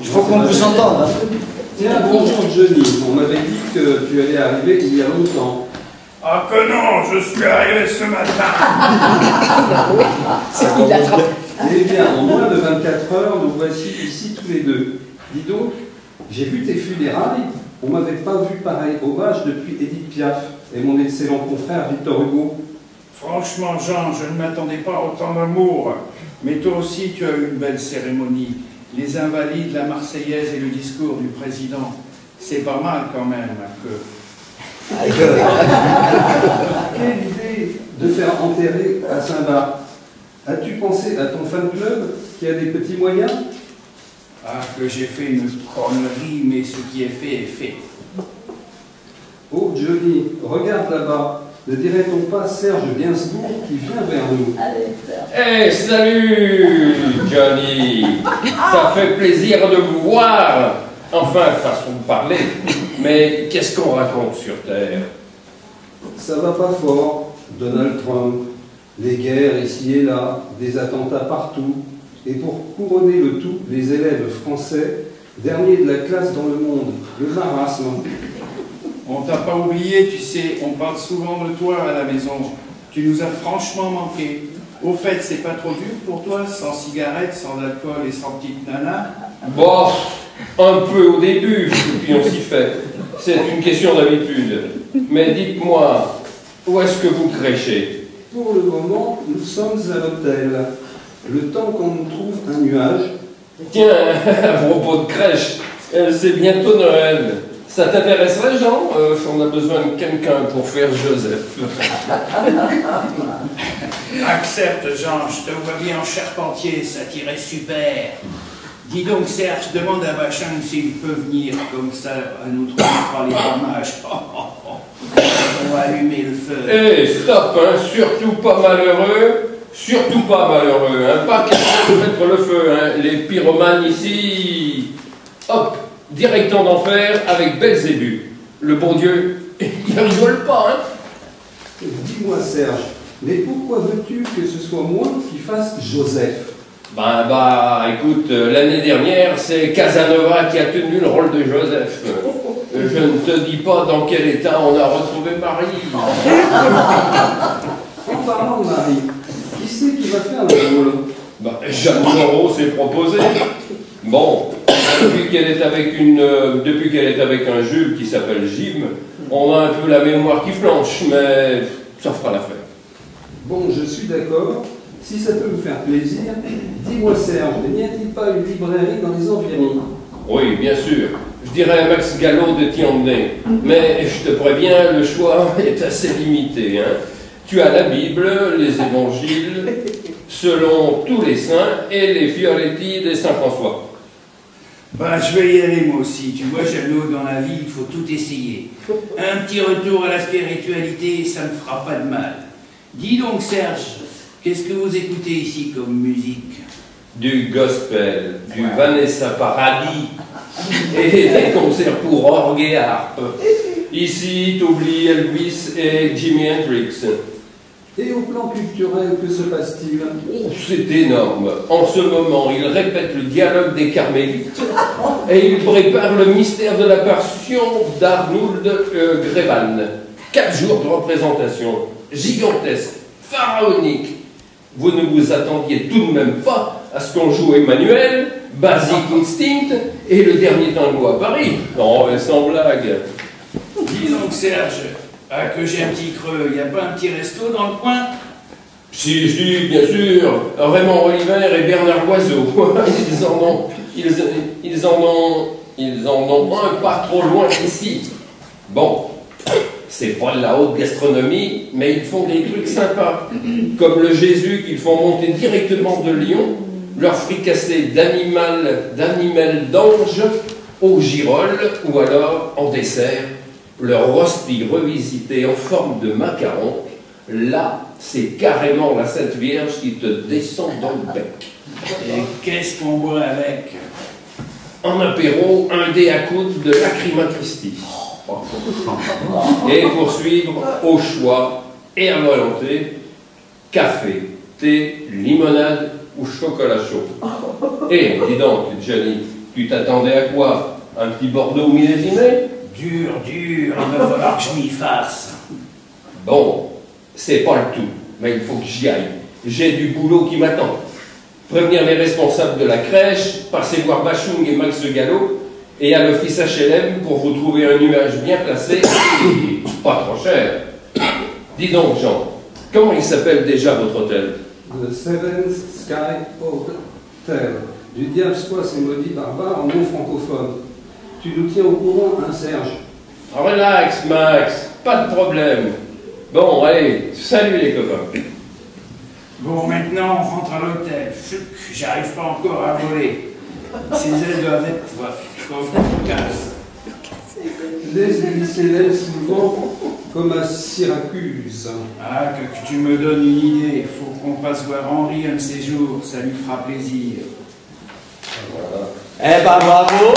Il faut qu'on vous entende. Tiens, bonjour Johnny. On m'avait dit que tu allais arriver il y a longtemps. Ah que non, je suis arrivé ce matin. Eh bien, en moins de 24 heures, nous voici ici tous les deux. Dis donc, j'ai vu tes funérailles. On m'avait pas vu pareil hommage depuis Édith Piaf et mon excellent confrère Victor Hugo. Franchement, Jean, je ne m'attendais pas à autant d'amour. Mais toi aussi, tu as eu une belle cérémonie. Les Invalides, la Marseillaise et le discours du président. C'est pas mal quand même, Quelle idée de faire enterrer à Saint-Barth. As-tu pensé à ton fan club qui a des petits moyens? Ah, que j'ai fait une connerie, mais ce qui est fait. Oh Johnny, regarde là-bas. Ne dirait-on pas Serge Gainsbourg qui vient vers nous? Eh, salut, Johnny. Ça fait plaisir de vous voir. Enfin, façon de parler. Mais qu'est-ce qu'on raconte sur Terre? Ça va pas fort. Donald Trump, les guerres ici et là, des attentats partout. Et pour couronner le tout, les élèves français, derniers de la classe dans le monde, le marasme. On t'a pas oublié, tu sais, on parle souvent de toi à la maison. Tu nous as franchement manqué. Au fait, c'est pas trop dur pour toi, sans cigarettes, sans alcool et sans petite nana? Bon, un peu au début, puis on s'y fait. C'est une question d'habitude. Mais dites-moi, où est-ce que vous crêchez? Pour le moment, nous sommes à l'hôtel. Le temps qu'on nous trouve un nuage. Tiens, à propos de crèche, c'est bientôt Noël. Ça t'intéresserait, Jean? On a besoin de quelqu'un pour faire Joseph. Accepte, Jean, je te vois bien en charpentier, ça t'irait super. Dis donc, Serge, demande à Bachung s'il peut venir comme ça à nous trouver par les fromages. On va allumer le feu. Eh, stop, hein, surtout pas malheureux. Surtout pas malheureux, hein, pas question de mettre le feu, hein. Les pyromanes ici, hop, direct en enfer avec Belzébuth. Le bon Dieu, il rigole pas, hein. Dis-moi Serge, mais pourquoi veux-tu que ce soit moi qui fasse Joseph? Écoute, l'année dernière, c'est Casanova qui a tenu le rôle de Joseph. Je ne te dis pas dans quel état on a retrouvé Marie. En parlant de Marie, qui c'est qui va faire le rôle? Jeanne Moreau s'est proposée. Bon, depuis qu'elle est avec un Jules qui s'appelle Jim, on a un peu la mémoire qui flanche, mais ça fera l'affaire. Bon, je suis d'accord. Si ça peut vous faire plaisir, dis-moi Serge, n'y a-t-il pas une librairie dans les environs? Oui, bien sûr. Je dirais à Max Gallo de t'y emmener. Mais je te préviens, le choix est assez limité, hein. Tu as la Bible, les évangiles, selon tous les saints, et les Fioretti des Saint-François. Je vais y aller moi aussi. Tu vois, Jeannot, dans la vie, il faut tout essayer. Un petit retour à la spiritualité, ça ne fera pas de mal. Dis donc, Serge, qu'est-ce que vous écoutez ici comme musique? Du gospel, du Vanessa Paradis, et des concerts pour orgue et harpe. Ici, t'oublies Elvis et Jimi Hendrix. Et au plan culturel, que se passe-t-il? Oh, c'est énorme. En ce moment, il répète le dialogue des Carmélites et il prépare le mystère de la Passion d'Arnould Grévan. 4 jours de représentation, gigantesque, pharaonique. Vous ne vous attendiez tout de même pas à ce qu'on joue Emmanuel, Basic Instinct et le dernier tango à Paris. Non, mais sans blague. Dis donc, Serge, que j'ai un petit creux, il n'y a pas un petit resto dans le coin? Si, bien sûr. Raymond Oliver et Bernard Loiseau. Ils en ont un pas trop loin d'ici. Bon, c'est pas de la haute gastronomie, mais ils font des trucs sympas. Comme le Jésus qu'ils font monter directement de Lyon, leur fricassé d'animal d'ange au girolles, ou alors en dessert, leur rostie revisité en forme de macaron. Là, c'est carrément la Sainte Vierge qui te descend dans le bec. Et qu'est-ce qu'on boit avec? En apéro, un dé à coude de Lacrima Christi. Et pour suivre, au choix et à volonté, café, thé, limonade ou chocolat chaud. Et dis donc, Johnny, Tu t'attendais à quoi? Un petit Bordeaux millésimé? Dur, il va falloir que je m'y fasse. Bon, c'est pas le tout, mais il faut que j'y aille. J'ai du boulot qui m'attend. Prévenir les responsables de la crèche, passer voir Bachung et Max Gallo, et à l'office HLM pour vous trouver un nuage bien placé et pas trop cher. Dis donc, Jean, comment il s'appelle déjà votre hôtel? The Seventh Sky Hotel. Du diable soit ces maudits barbares en mots francophones. Tu nous tiens au courant, hein, Serge? Relax, Max, pas de problème. Bon, allez, salut les copains. Bon, maintenant, on rentre à l'hôtel. J'arrive pas encore à voler. Ces ailes doivent être efficaces. Les élèves souvent comme à Syracuse. Ah, que tu me donnes une idée. Il faut qu'on passe voir Henri un de ces jours. Ça lui fera plaisir. Voilà. Eh ben bravo!